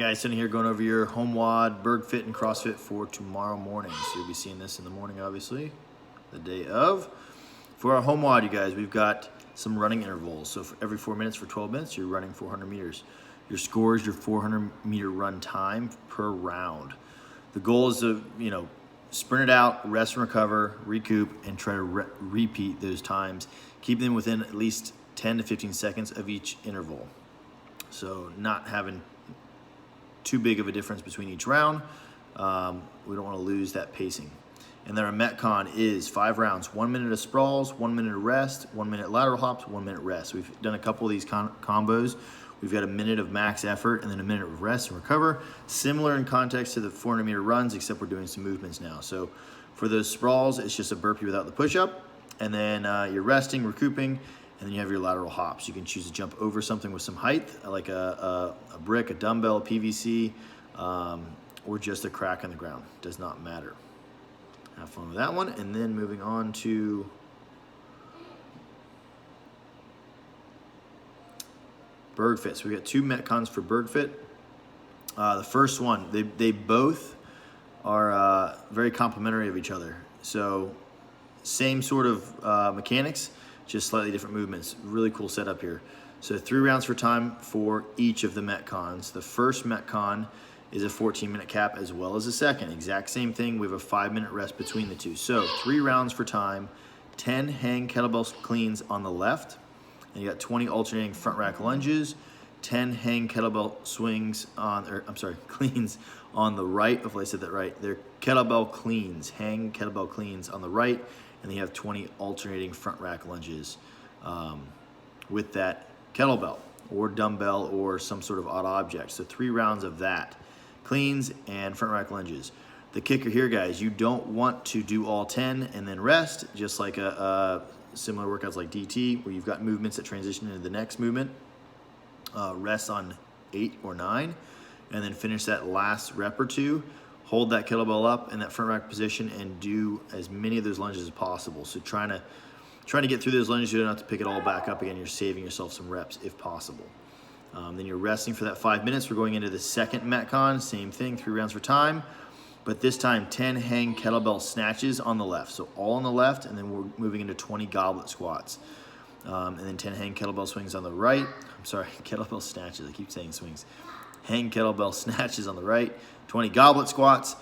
Guys, sitting here going over your home WOD, BergFit, and CrossFit for tomorrow morning. So you'll be seeing this in the morning, obviously, the day of. For our home WOD, you guys, we've got some running intervals. So for every 4 minutes for 12 minutes, you're running 400 meters. Your score is your 400-meter run time per round. The goal is to, sprint it out, rest and recover, recoup, and try to repeat those times. Keep them within at least 10 to 15 seconds of each interval. So not having too big of a difference between each round. We don't want to lose that pacing. And then our Metcon is 5 rounds, 1 minute of sprawls, 1 minute of rest, 1 minute lateral hops, 1 minute rest. We've done a couple of these combos. We've got a minute of max effort and then a minute of rest and recover. Similar in context to the 400-meter runs, except we're doing some movements now. So for those sprawls, it's just a burpee without the push-up. And then you're resting, recouping, and then you have your lateral hops. You can choose to jump over something with some height, like a brick, a dumbbell, a PVC, or just a crack in the ground. Does not matter. Have fun with that one. And then moving on to BergFit. So we got 2 Metcons for BergFit. The first one, they both are very complementary of each other. So same sort of mechanics, just slightly different movements. Really cool setup here. So 3 rounds for time for each of the Metcons. The first Metcon is a 14-minute cap as well as the second. Exact same thing. We have a 5-minute rest between the two. So 3 rounds for time, 10 hang kettlebell cleans on the left, and you got 20 alternating front rack lunges, 10 hang kettlebell cleans on the right. Hopefully I said that right. They're kettlebell cleans, hang kettlebell cleans on the right, and then you have 20 alternating front rack lunges with that kettlebell or dumbbell or some sort of odd object. So 3 rounds of that. Cleans and front rack lunges. The kicker here, guys, you don't want to do all 10 and then rest, just like a similar workouts like DT, where you've got movements that transition into the next movement. Rest on 8 or 9, and then finish that last rep or 2. Hold that kettlebell up in that front rack position and do as many of those lunges as possible. So trying to get through those lunges, you don't have to pick it all back up again. You're saving yourself some reps if possible. Then you're resting for that 5 minutes. We're going into the second Metcon, same thing, 3 rounds for time, but this time 10 hang kettlebell snatches on the left. So all on the left, and then we're moving into 20 goblet squats. And then 10 hang kettlebell swings on the right. I'm sorry, kettlebell snatches, I keep saying swings. Hang kettlebell snatches on the right, 20 goblet squats.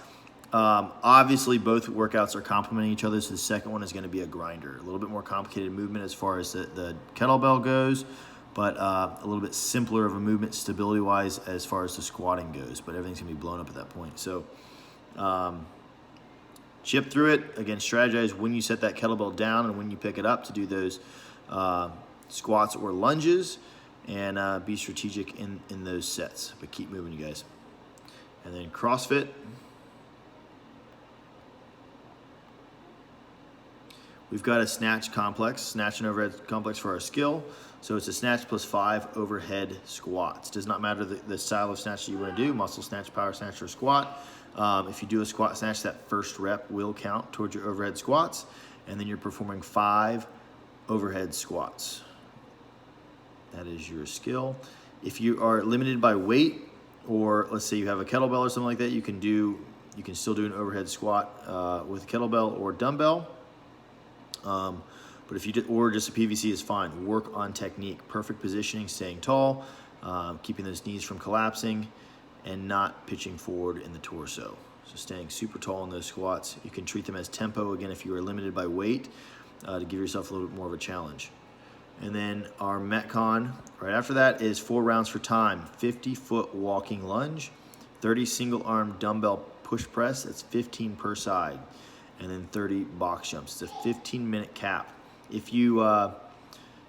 Obviously both workouts are complementing each other, so the second one is going to be a grinder. A little bit more complicated movement as far as the kettlebell goes, but a little bit simpler of a movement stability-wise as far as the squatting goes, but everything's going to be blown up at that point. So chip through it. Again, strategize when you set that kettlebell down and when you pick it up to do those squats or lunges, and be strategic in those sets. But keep moving, you guys. And then CrossFit. We've got a snatch complex, snatch and overhead complex for our skill. So it's a snatch plus 5 overhead squats. Does not matter the style of snatch that you want to do, muscle snatch, power snatch, or squat. If you do a squat snatch, that first rep will count towards your overhead squats. And then you're performing 5 overhead squats. That is your skill. If you are limited by weight, or let's say you have a kettlebell or something like that, you can still do an overhead squat with kettlebell or dumbbell. But if you did, or just a PVC is fine. Work on technique, perfect positioning, staying tall, keeping those knees from collapsing, and not pitching forward in the torso. So staying super tall in those squats. You can treat them as tempo, again, if you are limited by weight, to give yourself a little bit more of a challenge. And then our Metcon, right after that, is 4 rounds for time. 50-foot walking lunge, 30 single-arm dumbbell push press, that's 15 per side, and then 30 box jumps. It's a 15-minute cap. If you,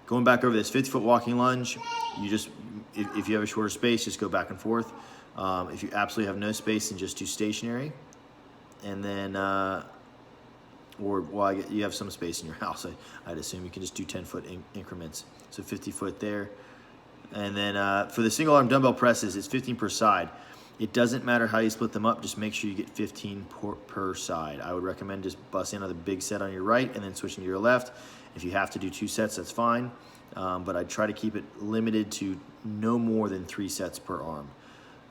going back over this 50-foot walking lunge, you just, if you have a shorter space, just go back and forth. If you absolutely have no space, then just do stationary. And then, you have some space in your house, I'd assume you can just do 10-foot increments. So 50 foot there. And then for the single arm dumbbell presses, it's 15 per side. It doesn't matter how you split them up, just make sure you get 15 per side. I would recommend just busting another big set on your right and then switching to your left. If you have to do 2 sets, that's fine. But I'd try to keep it limited to no more than 3 sets per arm.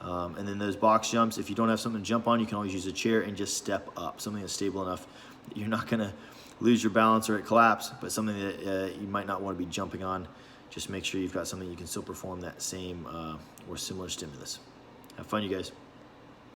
And then those box jumps, if you don't have something to jump on, you can always use a chair and just step up, something that's stable enough that you're not gonna lose your balance or it collapse, but something that you might not want to be jumping on. Just make sure you've got something you can still perform that same or similar stimulus. Have fun, you guys.